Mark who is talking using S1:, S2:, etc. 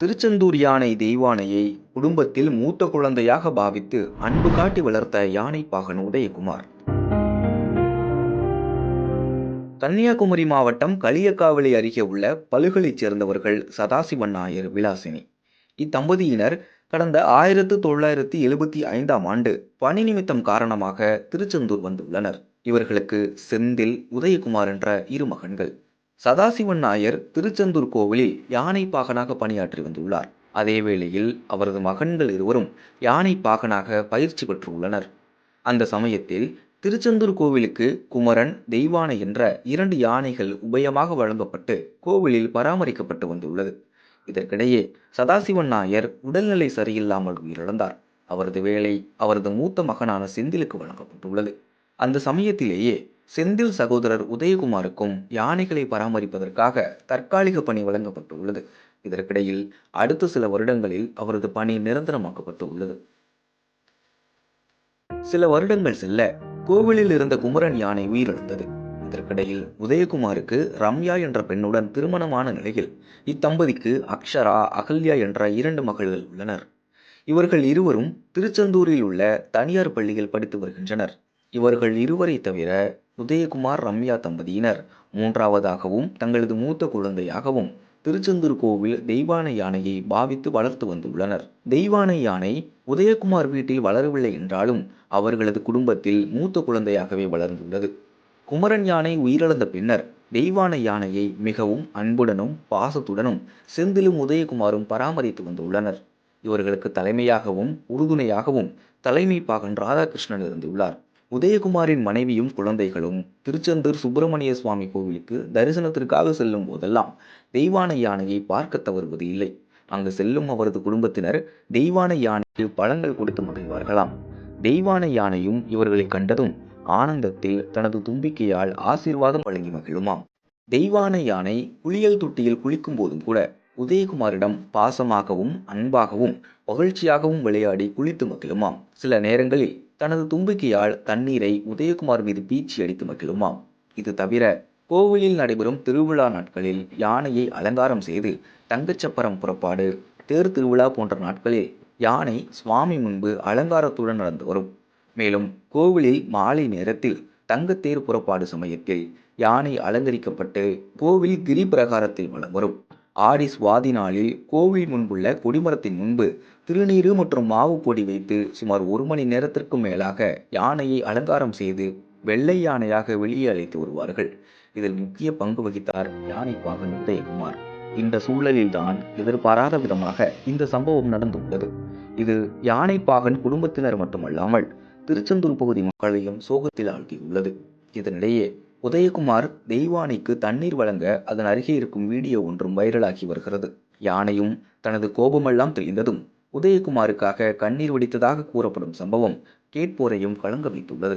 S1: திருச்செந்தூர் யானை தெய்வானையை குடும்பத்தில் மூத்த குழந்தையாக பாவித்து அன்பு காட்டி வளர்த்த யானை பாகன் உதயகுமார். கன்னியாகுமரி மாவட்டம் களியக்காவிளை அருகே உள்ள பலுகலைச் சேர்ந்தவர்கள் சதாசிவன் நாயர், விலாசினி. இத்தம்பதியினர் கடந்த 1975ஆம் ஆண்டு பணி நிமித்தம் காரணமாக திருச்செந்தூர் வந்துள்ளனர். இவர்களுக்கு செந்தில், உதயகுமார் என்ற இரு மகன்கள். சதாசிவன் நாயர் திருச்செந்தூர் கோவிலில் யானை பாகனாக பணியாற்றி வந்துள்ளார். அதே வேளையில் அவரது மகன்கள் இருவரும் யானை பாகனாக பயிற்சி பெற்றுள்ளனர். அந்த சமயத்தில் திருச்செந்தூர் கோவிலுக்கு குமரன், தெய்வானை என்ற 2 யானைகள் உபயமாக வழங்கப்பட்டு கோவிலில் பராமரிக்கப்பட்டு வந்துள்ளது. இதற்கிடையே சதாசிவன் நாயர் உடல்நிலை சரியில்லாமல் உயிரிழந்தார். அவரது வேலை அவரது மூத்த மகனான செந்திலுக்கு வழங்கப்பட்டுள்ளது. அந்த சமயத்திலேயே செந்தில் சகோதரர் உதயகுமாருக்கும் யானைகளை பராமரிப்பதற்காக தற்காலிக பணி வழங்கப்பட்டுள்ளது. இதற்கிடையில் அடுத்த சில வருடங்களில் அவரது பணி நிரந்தரமாக்கப்பட்டு உள்ளது. சில வருடங்கள் செல்ல கோவிலில் இருந்த குமரன் யானை உயிரிழந்தது. இதற்கிடையில் உதயகுமாருக்கு ரம்யா என்ற பெண்ணுடன் திருமணமான நிலையில் இத்தம்பதிக்கு அக்ஷரா, அகல்யா என்ற 2 மகள்கள் உள்ளனர். இவர்கள் இருவரும் திருச்செந்தூரில் உள்ள தனியார் பள்ளியில் படித்து வருகின்றனர். இவர்கள் இருவரை தவிர உதயகுமார், ரம்யா தம்பதியினர் 3வதாகவும் தங்களது மூத்த குழந்தையாகவும் திருச்செந்தூர் கோவில் தெய்வானை யானையை பாவித்து வளர்த்து வந்துள்ளனர். தெய்வானை யானை உதயகுமார் வீட்டில் வளரவில்லை என்றாலும் அவர்களது குடும்பத்தில் மூத்த குழந்தையாகவே வளர்ந்துள்ளது. குமரன் யானை உயிரிழந்த பின்னர் தெய்வானை யானையை மிகவும் அன்புடனும் பாசத்துடனும் செந்திலும் உதயகுமாரும் பராமரித்து வந்துள்ளனர். இவர்களுக்கு தலைமையாகவும் உறுதுணையாகவும் தலைமை பாகன் ராதாகிருஷ்ணன் இருந்துள்ளார். உதயகுமாரின் மனைவியும் குழந்தைகளும் திருச்செந்தூர் சுப்பிரமணிய சுவாமி கோவிலுக்கு தரிசனத்திற்காக செல்லும் போதெல்லாம் தெய்வானை யானையை பார்க்க தவறுவது இல்லை. அங்கு செல்லும் அவரது குடும்பத்தினர் தெய்வானை யானைக்கு பழங்கள் கொடுத்து மகிழ்வார்களாம். தெய்வானை யானையும் இவர்களை கண்டதும் ஆனந்தத்தில் தனது தும்பிக்கையால் ஆசீர்வாதம் வழங்கி மகிழுமாம். தெய்வானை யானை குளியல் தொட்டியில் குளிக்கும் போதும் கூட உதயகுமாரிடம் பாசமாகவும் அன்பாகவும் மகிழ்ச்சியாகவும் விளையாடி குளித்து மகிழுமாம். சில நேரங்களில் தனது தும்பிக்கையால் தண்ணீரை உதயகுமார் மீது பீச்சி அடித்து மகிழுமாம். இது தவிர கோவிலில் நடைபெறும் திருவிழா நாட்களில் யானையை அலங்காரம் செய்து தங்கச்சப்பரம் புறப்பாடு, தேர் திருவிழா போன்ற நாட்களில் யானை சுவாமி முன்பு அலங்காரத்துடன் நடந்து வரும். மேலும் கோவிலில் மாலை நேரத்தில் தங்கத்தேர் புறப்பாடு சமயத்தில் யானை அலங்கரிக்கப்பட்டு கோவில் கிரி பிரகாரத்தில் வலம் வரும். ஆடி சுவாதி நாளில் கோவில் முன்புள்ள கொடிமரத்தின் முன்பு திருநீறு மற்றும் மாவு பொடி வைத்து சுமார் 1 மணி நேரத்திற்கு மேலாக யானையை அலங்காரம் செய்து வெள்ளை யானையாக வெளியே அழைத்து வருவார்கள். இதில் முக்கிய பங்கு வகித்தார் யானை பாகன் உதயகுமார். இந்த சூழலில்தான் எதிர்பாராத விதமாக இந்த சம்பவம் நடந்துள்ளது. இது யானை பாகன் குடும்பத்தினர் மட்டுமல்லாமல் திருச்செந்தூர் பகுதி மக்களையும் சோகத்தில் ஆழ்த்தியுள்ளது. இதனிடையே உதயகுமார் தெய்வானைக்கு தண்ணீர் வழங்க அதன் அருகே இருக்கும் வீடியோ ஒன்றும் வைரலாகி வருகிறது. யானையும் தனது கோபமெல்லாம் தெளிந்ததும் உதயகுமாருக்காக கண்ணீர் வடித்ததாக கூறப்படும் சம்பவம் கேட்போரையும் கலங்க வைத்துள்ளது.